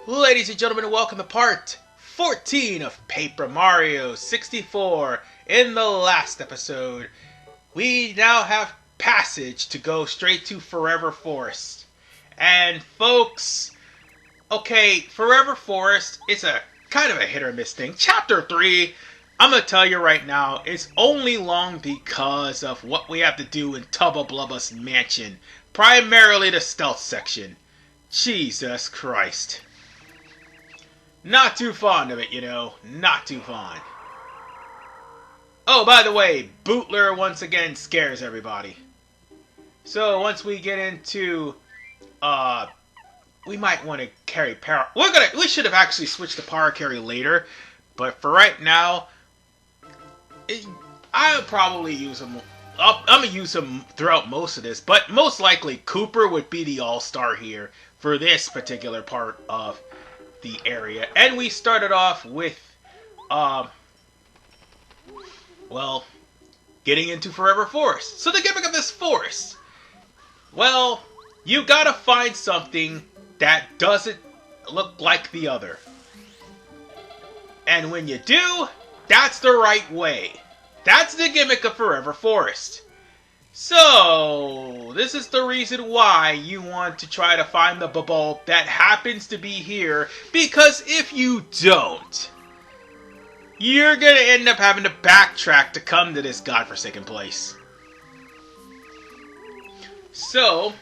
Ladies and gentlemen, welcome to part 14 of Paper Mario 64. In the last episode, we now have passage to go straight to Forever Forest. And folks, okay, Forever Forest is a kind of a hit or miss thing. Chapter 3, I'm going to tell you right now, it's only long because of what we have to do in Tubba Blubba's mansion. Primarily the stealth section. Jesus Christ. Not too fond of it, you know. Not too fond. Oh, by the way, Bootler once again scares everybody. So once we get into, we might want to carry power. We should have actually switched to power carry later, but for right now, I'll probably use them. I'm gonna use them throughout most of this, but most likely Cooper would be the all-star here for this particular part of the area. And we started off with, well, getting into Forever Forest. So the gimmick of this forest, well, you gotta find something that doesn't look like the other. And when you do, that's the right way. That's the gimmick of Forever Forest. So, this is the reason why you want to try to find the bulb that happens to be here, because if you don't, you're gonna end up having to backtrack to come to this godforsaken place. So,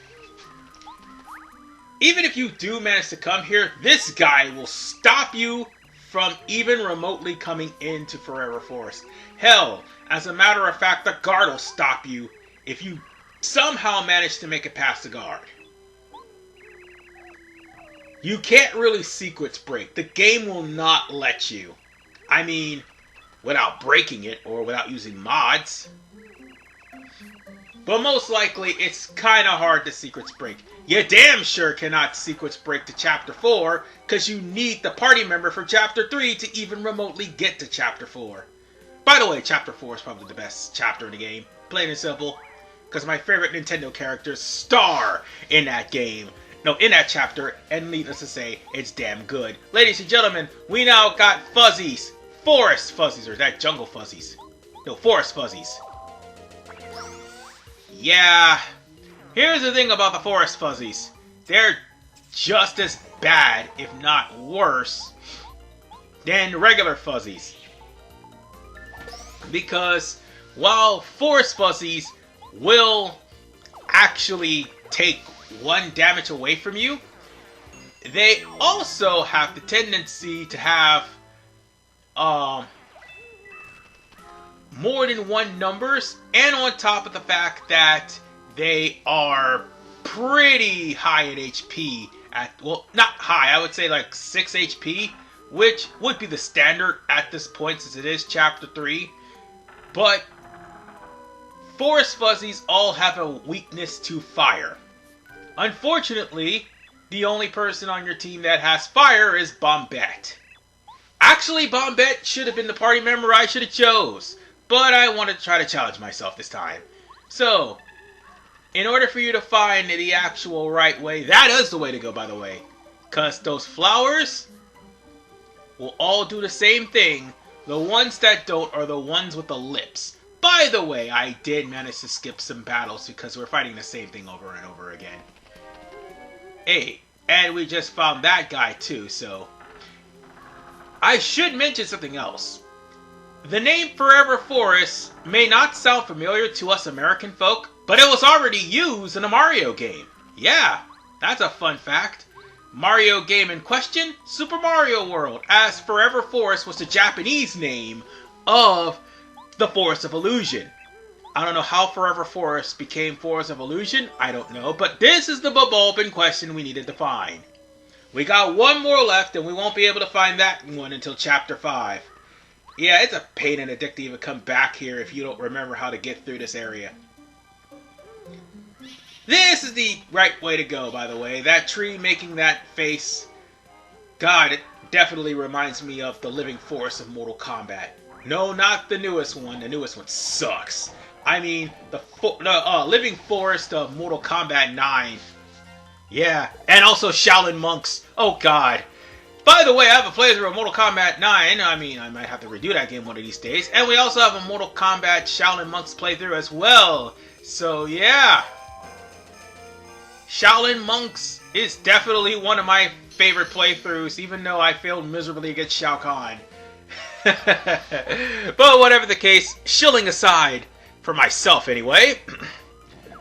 even if you do manage to come here, this guy will stop you from even remotely coming into Forever Forest. Hell, as a matter of fact, the guard will stop you if you somehow manage to make it past the guard. You can't really sequence break. The game will not let you. I mean, without breaking it or without using mods. But most likely, it's kind of hard to sequence break. You damn sure cannot sequence break to Chapter 4, because you need the party member for Chapter 3 to even remotely get to Chapter 4. By the way, Chapter 4 is probably the best chapter in the game. Plain and simple. Because my favorite Nintendo characters star in that game. No, in that chapter, and needless to say, it's damn good. Ladies and gentlemen, we now got fuzzies. Forest fuzzies, or that jungle fuzzies. No, forest fuzzies. Yeah, here's the thing about the forest fuzzies. They're just as bad, if not worse, than regular fuzzies. Because while forest fuzzies will actually take 1 damage away from you, they also have the tendency to have more than 1 numbers, and on top of the fact that they are pretty high in HP well, not high, I would say like 6 HP, which would be the standard at this point since it is Chapter 3. But forest fuzzies all have a weakness to fire. Unfortunately, the only person on your team that has fire is Bombette. Actually, Bombette should have been the party member I should have chose, but I wanted to try to challenge myself this time. So, in order for you to find the actual right way, that is the way to go, by the way, because those flowers will all do the same thing. The ones that don't are the ones with the lips. By the way, I did manage to skip some battles because we're fighting the same thing over and over again. Hey, and we just found that guy too, so I should mention something else. The name Forever Forest may not sound familiar to us American folk, but it was already used in a Mario game. Yeah, that's a fun fact. Mario game in question, Super Mario World, as Forever Forest was the Japanese name of the Forest of Illusion. I don't know how Forever Forest became Forest of Illusion, I don't know, but this is the bulb in question we needed to find. We got 1 more left, and we won't be able to find that one until Chapter 5. Yeah, it's a pain in the dick to even come back here if you don't remember how to get through this area. This is the right way to go, by the way. That tree making that face, God, it definitely reminds me of the living forest of Mortal Kombat. No, not the newest one. The newest one sucks. I mean, the living forest of Mortal Kombat 9. Yeah, and also Shaolin monks. Oh God. By the way, I have a playthrough of Mortal Kombat 9. I mean, I might have to redo that game one of these days. And we also have a Mortal Kombat Shaolin Monks playthrough as well. So, yeah. Shaolin Monks is definitely one of my favorite playthroughs, even though I failed miserably against Shao Kahn. But whatever the case, shilling aside, for myself anyway,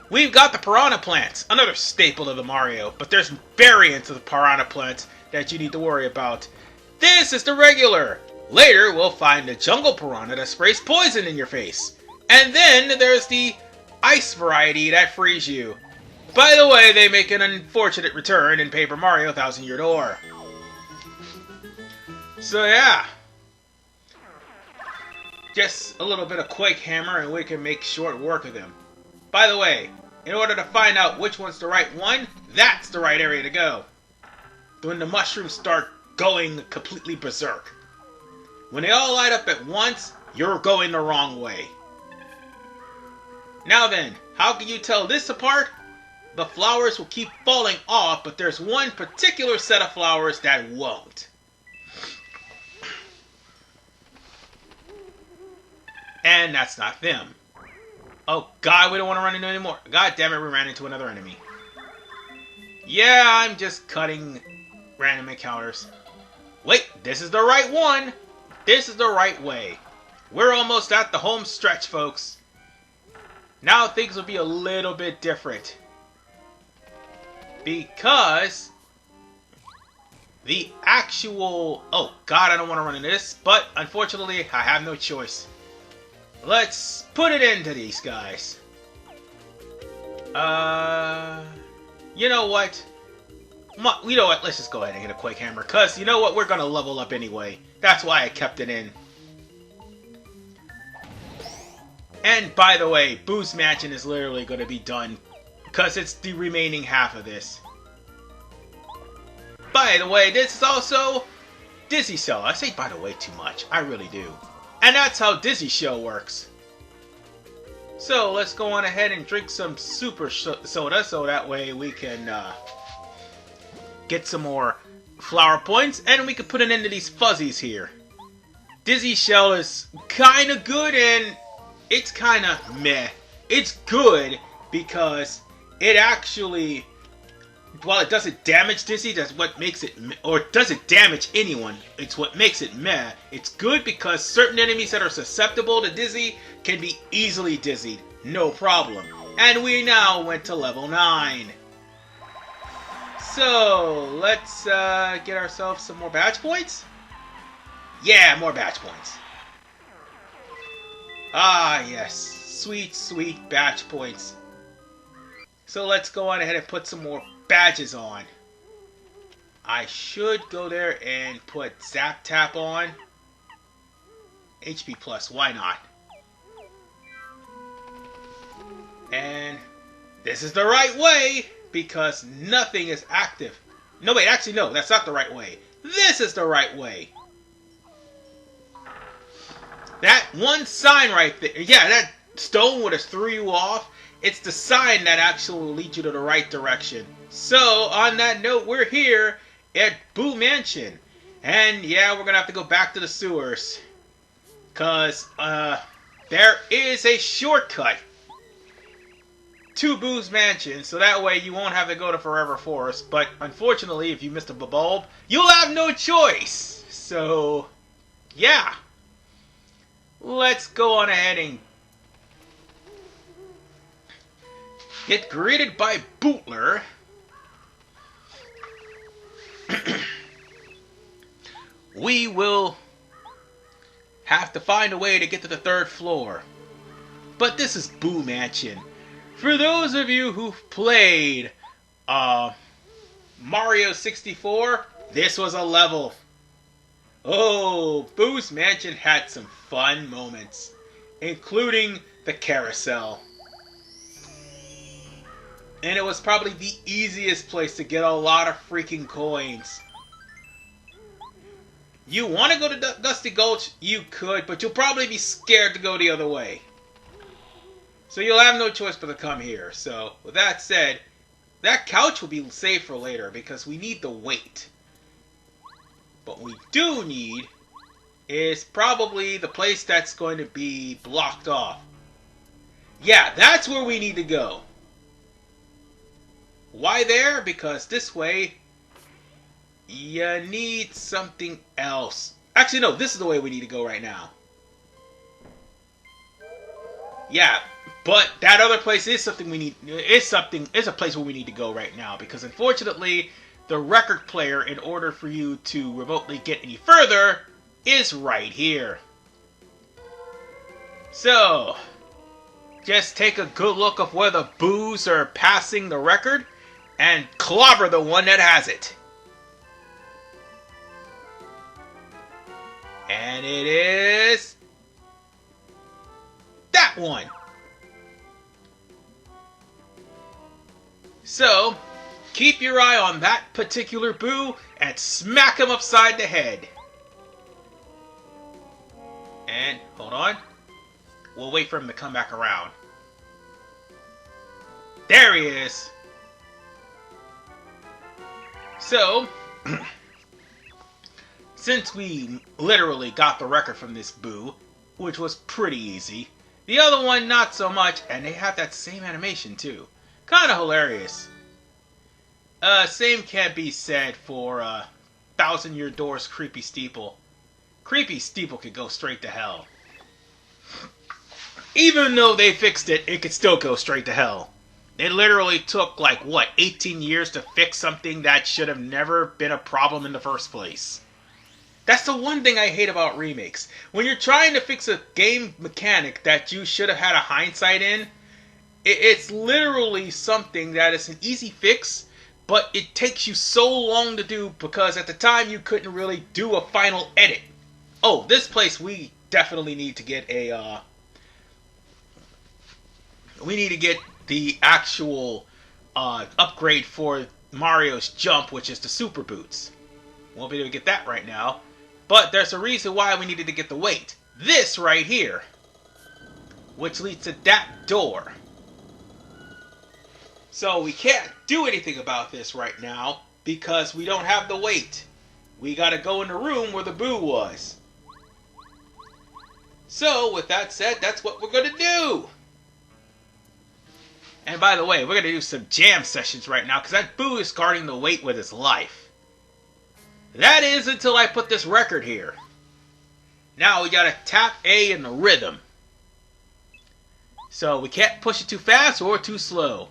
we've got the Piranha Plants, another staple of the Mario, but there's variants of the Piranha Plants that you need to worry about. This is the regular. Later, we'll find the Jungle Piranha that sprays poison in your face. And then there's the ice variety that frees you. By the way, they make an unfortunate return in Paper Mario 1000 Year Door. So yeah. Just a little bit of Quake Hammer and we can make short work of them. By the way, in order to find out which one's the right one, that's the right area to go. When the mushrooms start going completely berserk. When they all light up at once, you're going the wrong way. Now then, how can you tell this apart? The flowers will keep falling off, but there's one particular set of flowers that won't. And that's not them. Oh god, we don't want to run into anymore. God damn it, we ran into another enemy. Yeah, I'm just cutting random encounters. Wait, this is the right one. This is the right way. We're almost at the home stretch, folks. Now things will be a little bit different. Because the actual... Oh god, I don't want to run into this. But unfortunately, I have no choice. Let's put it into these guys. You know what? You know what? Let's just go ahead and get a Quake Hammer. Because, you know what? We're going to level up anyway. That's why I kept it in. And, by the way, Boo's Mansion is literally going to be done. Because it's the remaining half of this. By the way, this is also Dizzy Cell. I say by the way too much. I really do. And that's how Dizzy Shell works. So, let's go on ahead and drink some Super Soda. So that way we can... get some more flower points, and we can put an end to these fuzzies here. Dizzy Shell is kind of good, and it's kind of meh. It's good because it actually, while it doesn't damage Dizzy, that's what makes it, or it doesn't damage anyone, it's what makes it meh. It's good because certain enemies that are susceptible to Dizzy can be easily dizzied, no problem. And we now went to level 9. So, let's get ourselves some more badge points. Yeah, more badge points. Ah, yes. Sweet, sweet badge points. So let's go on ahead and put some more badges on. I should go there and put Zap Tap on. HP Plus, why not? And this is the right way, because nothing is active. No, wait, actually, no, that's not the right way. This is the right way. That one sign right there, yeah, that stone would have threw you off. It's the sign that actually will lead you to the right direction. So, on that note, we're here at Boo Mansion. And, yeah, we're going to have to go back to the sewers. Because, there is a shortcut to Boo's Mansion, so that way you won't have to go to Forever Forest. But unfortunately, if you missed a bulb, you'll have no choice. So, yeah. Let's go on ahead and get greeted by Bootler. We will have to find a way to get to the 3rd floor. But this is Boo Mansion. For those of you who've played Mario 64, this was a level. Oh, Boo's Mansion had some fun moments, including the carousel. And it was probably the easiest place to get a lot of freaking coins. You want to go to Dusty Gulch? You could, but you'll probably be scared to go the other way. So you'll have no choice but to come here. So, with that said, that couch will be saved for later because we need the weight. What we do need is probably the place that's going to be blocked off. Yeah, that's where we need to go. Why there? Because this way, you need something else. Actually, no, this is the way we need to go right now. Yeah, but that other place is something we need. It's a place where we need to go right now, because unfortunately, the record player, in order for you to remotely get any further, is right here. So, just take a good look of where the boos are passing the record, and clobber the one that has it. And it is that one. So, keep your eye on that particular boo and smack him upside the head. And, hold on. We'll wait for him to come back around. There he is. So, since we literally got the record from this boo, which was pretty easy, the other one not so much, and they have that same animation too. Kinda hilarious. Same can't be said for Thousand Year Door's Creepy Steeple. Creepy Steeple could go straight to hell. Even though they fixed it, it could still go straight to hell. It literally took, 18 years to fix something that should have never been a problem in the first place. That's the one thing I hate about remakes. When you're trying to fix a game mechanic that you should have had a hindsight in, it's literally something that is an easy fix, but it takes you so long to do because at the time you couldn't really do a final edit. Oh, this place we definitely need to get a, we need to get the actual upgrade for Mario's jump, which is the super boots. Won't be able to get that right now, but there's a reason why we needed to get the weight. This right here, which leads to that door. So we can't do anything about this right now because we don't have the weight. We gotta go in the room where the boo was. So with that said, that's what we're gonna do. And by the way, we're going to do some jam sessions right now, because that boo is guarding the weight with his life. That is until I put this record here. Now we got to tap A in the rhythm. So we can't push it too fast or too slow.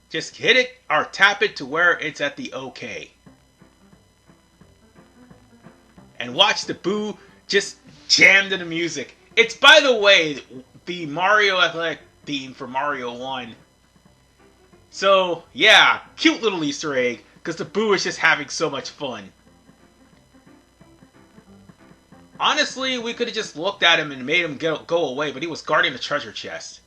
Just hit it or tap it to where it's at the OK. And watch the boo just jam to the music. It's, by the way, the Mario Athletic theme for Mario 1. So, yeah, cute little Easter egg, because the boo is just having so much fun. Honestly, we could have just looked at him and made him go away, but he was guarding the treasure chest.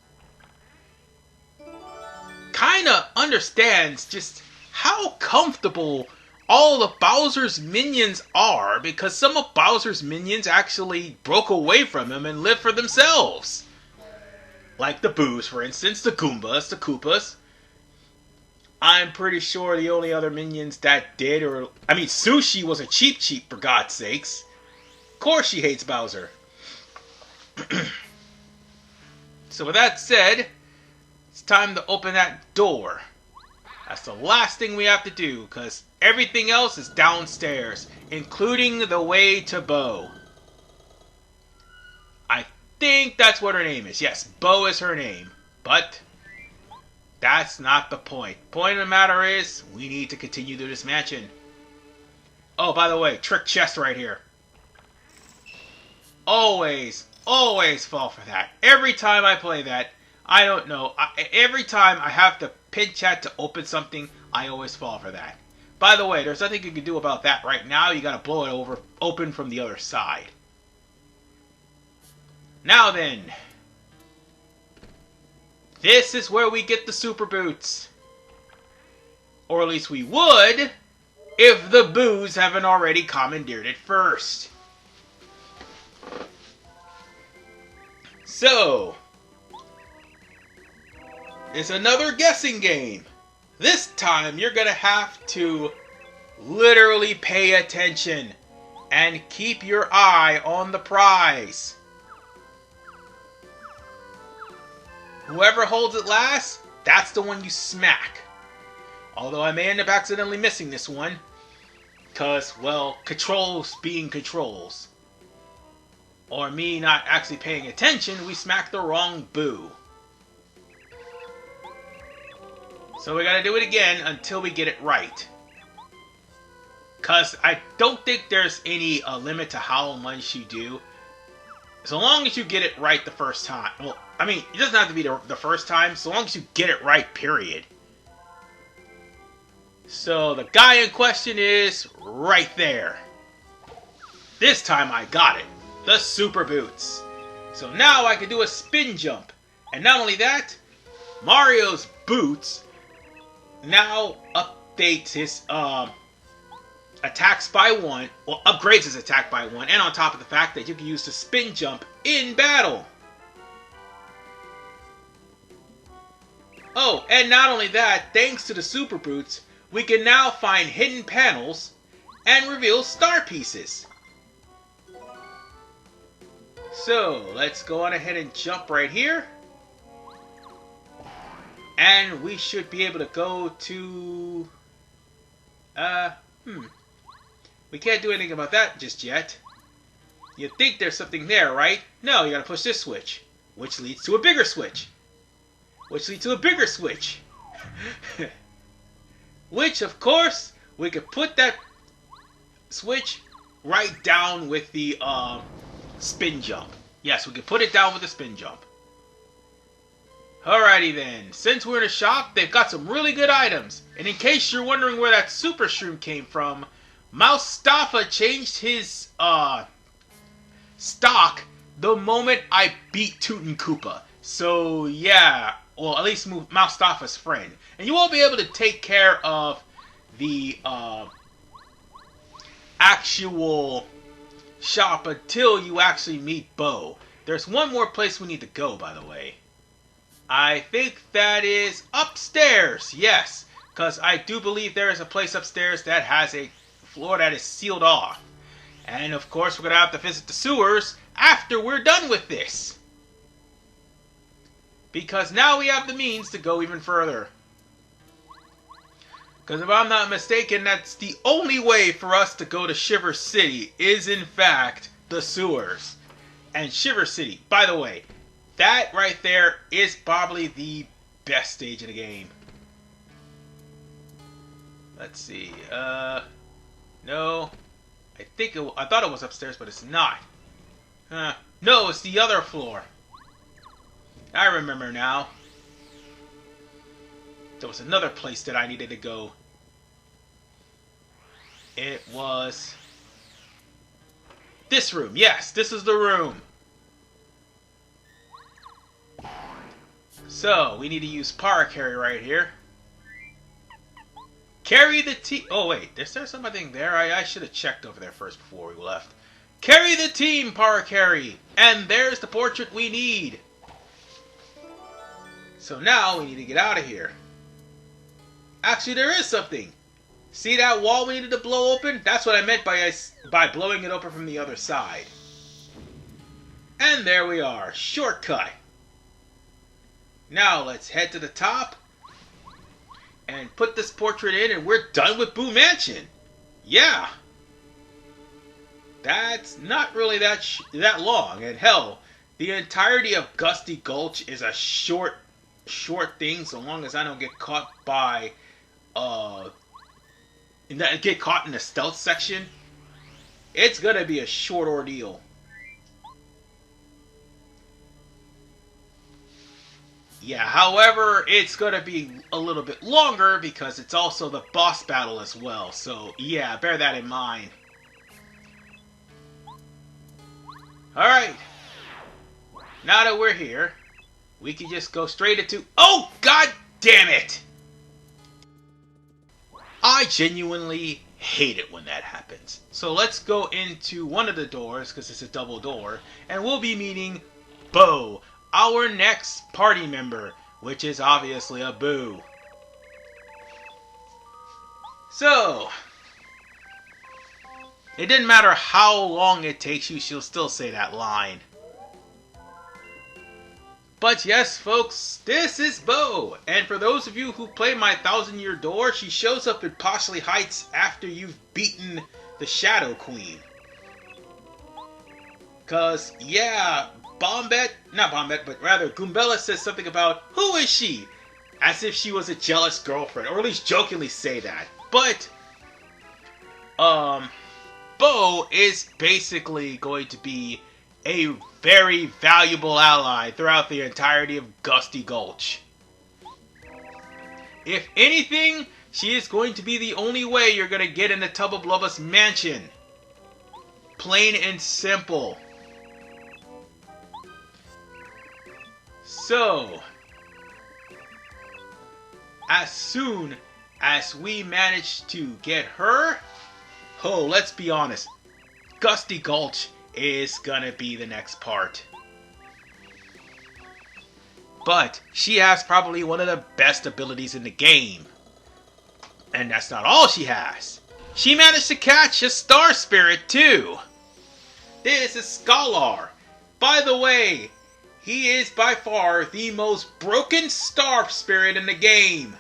Kinda understands just how comfortable all of Bowser's minions are, because some of Bowser's minions actually broke away from him and lived for themselves. Like the boos, for instance, the Goombas, the Koopas. I'm pretty sure the only other minions that did, Sushi was a cheap, for God's sakes. Of course she hates Bowser. So with that said, it's time to open that door. That's the last thing we have to do, because everything else is downstairs, including the way to Bo. I think that's what her name is. Yes, Bo is her name. But that's not the point. Point of the matter is, we need to continue through this mansion. Oh, by the way, trick chest right here. Always fall for that. Every time I play that, I don't know. Every time I have to pin chat to open something, I always fall for that. By the way, there's nothing you can do about that right now. You gotta blow it open from the other side. Now then, this is where we get the super boots. Or at least we would, if the boos haven't already commandeered it first. So, it's another guessing game. This time, you're gonna have to literally pay attention. and keep your eye on the prize. Whoever holds it last, that's the one you smack. Although I may end up accidentally missing this one. Because, well, controls being controls. Or me not actually paying attention, we smacked the wrong boo. So we gotta do it again until we get it right. Because I don't think there's any limit to how much you do. So long as you get it right the first time. Well, I mean, it doesn't have to be the first time, so long as you get it right, period. So the guy in question is right there. This time I got it. The super boots. So now I can do a spin jump. And not only that, Mario's boots now updates his attacks by 1, well, upgrades his attack by 1, and on top of the fact that you can use the spin jump in battle. Oh, and not only that, thanks to the super boots, we can now find hidden panels and reveal star pieces. So, let's go on ahead and jump right here. And we should be able to go to... We can't do anything about that just yet. You think there's something there, right? No, you gotta push this switch. Which leads to a bigger switch. Which leads to a bigger switch. Which, of course, we could put that switch right down with the spin jump. Yes, we could put it down with the spin jump. Alrighty then. Since we're in a shop, they've got some really good items. And in case you're wondering where that super shroom came from, Mustafa changed his stock the moment I beat Tootin' Koopa. So yeah, well, at least Mustafa's friend. And you won't be able to take care of the actual shop until you actually meet Bo. There's one more place we need to go, by the way. I think that is upstairs, yes. Because I do believe there is a place upstairs that has a floor that is sealed off. And of course we're going to have to visit the sewers after we're done with this. Because now we have the means to go even further. Because if I'm not mistaken, that's the only way for us to go to Shiver City is in fact the sewers. And Shiver City, by the way, that right there is probably the best stage in the game. Let's see. No. I thought it was upstairs, but it's not. No, it's the other floor. I remember now. There was another place that I needed to go. It was this room. Yes, this is the room. So, we need to use Power Carry right here. Carry the team. Oh, wait. Is there something there? I should have checked over there first before we left. Carry the team, Power Carry. And there's the portrait we need. So now we need to get out of here. Actually, there is something. See that wall we needed to blow open? That's what I meant by blowing it open from the other side. And there we are. Shortcut. Now let's head to the top and put this portrait in, and we're done with Boo Mansion. Yeah. That's not really that long. And hell, the entirety of Gusty Gulch is a short thing, so long as I don't get caught by get caught in the stealth section. It's gonna be a short ordeal. Yeah, however, it's gonna be a little bit longer because it's also the boss battle as well. So yeah, bear that in mind. Alright. Now that we're here, we can just go straight into... Oh, god damn it! I genuinely hate it when that happens. So let's go into one of the doors, because it's a double door, and we'll be meeting Bo, our next party member, which is obviously a Boo. So, It didn't matter how long it takes you, she'll still say that line. But yes, folks, this is Bo, and for those of you who play my 1000-Year Door, she shows up in Poshley Heights after you've beaten the Shadow Queen. Cause, yeah, Goombella says something about, who is she? As if she was a jealous girlfriend, or at least jokingly say that. But, Bo is basically going to be a very valuable ally throughout the entirety of Gusty Gulch. If anything, she is going to be the only way you're going to get into Tubba Blubba's mansion. Plain and simple. So, as soon as we manage to get her, oh, let's be honest, Gusty Gulch is gonna be the next part. But she has probably one of the best abilities in the game. And that's not all she has. She managed to catch a star spirit too. This is Scholar. By the way, he is by far the most broken star spirit in the game.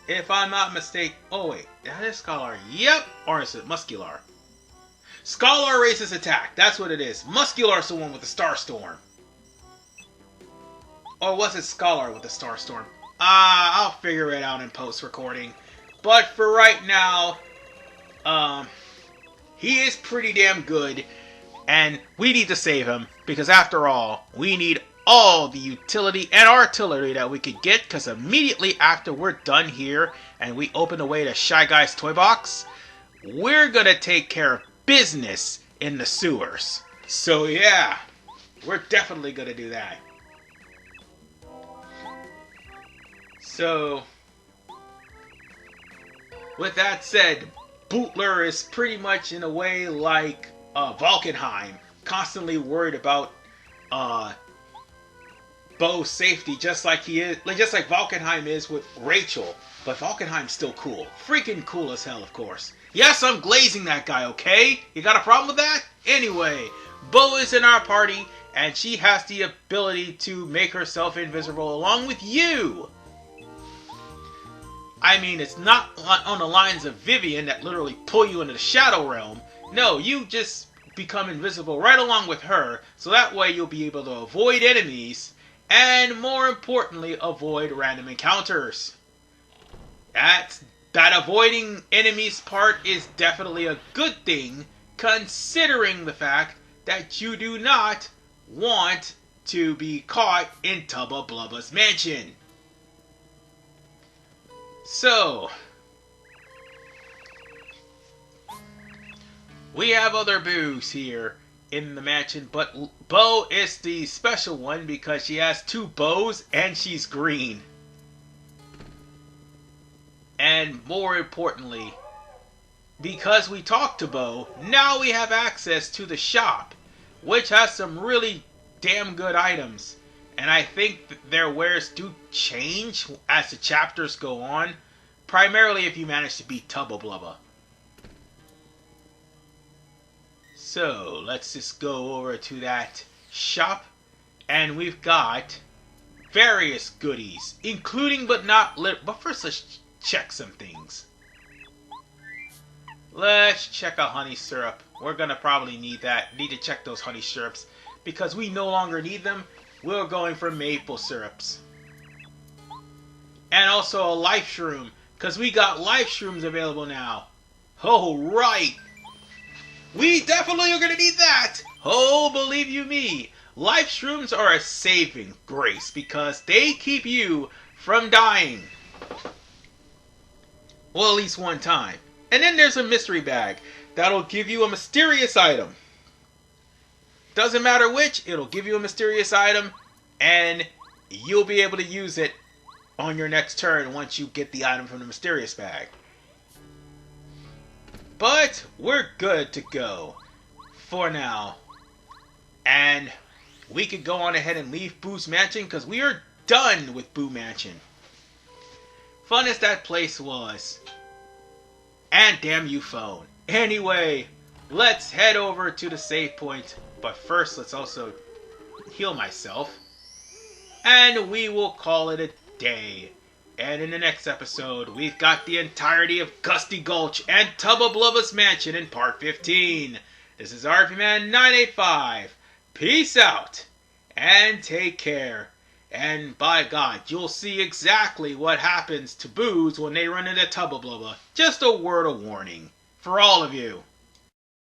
If I'm not mistaken. Oh wait, that is Scholar. Yep. Or is it Muscular? Scholar raises attack. That's what it is. Muscular's the one with the Starstorm. Or was it Scholar with the Starstorm? I'll figure it out in post-recording. But for right now, he is pretty damn good. And we need to save him. Because after all, we need all the utility and artillery that we could get. Because immediately after we're done here and we open the way to Shy Guy's Toy Box, we're going to take care of business in the sewers. So yeah, we're definitely gonna do that. So, with that said, Bootler is pretty much in a way like Valkenheim, constantly worried about Bo's safety, just like Valkenheim is with Rachel. But Valkenheim's still cool. Freaking cool as hell, of course. Yes, I'm glazing that guy, okay? You got a problem with that? Anyway, Bo is in our party, and she has the ability to make herself invisible along with you. I mean, it's not on the lines of Vivian that literally pull you into the Shadow Realm. No, you just become invisible right along with her, so that way you'll be able to avoid enemies, and more importantly, avoid random encounters. That avoiding enemies part is definitely a good thing, considering the fact that you do not want to be caught in Tubba Blubba's mansion. So, we have other Boos here in the mansion, but Bo is the special one because she has two bows and she's green. And more importantly, because we talked to Bo, now we have access to the shop, which has some really damn good items. And I think their wares do change as the chapters go on, primarily if you manage to beat Tubba Blubba. So, let's just go over to that shop, and we've got various goodies, including but not but first let's check some things. Let's check a honey syrup. We're gonna probably need that. Need to check those honey syrups because we no longer need them. We're going for maple syrups. And also a life shroom, because we got life shrooms available now. Oh, right. We definitely are gonna need that. Oh, believe you me. Life shrooms are a saving grace because they keep you from dying. Well, at least one time. And then there's a mystery bag that'll give you a mysterious item. Doesn't matter which, it'll give you a mysterious item, and you'll be able to use it on your next turn once you get the item from the mysterious bag. But we're good to go for now. And we could go on ahead and leave Boo's Mansion because we are done with Boo Mansion. Fun as that place was. And damn you, phone. Anyway, let's head over to the save point. But first, let's also heal myself. And we will call it a day. And in the next episode, we've got the entirety of Gusty Gulch and Tubba Blubba's Mansion in Part 15. This is RPMan985. Peace out, and take care. And by God, you'll see exactly what happens to Boos when they run into Tubba Blubba. Just a word of warning for all of you.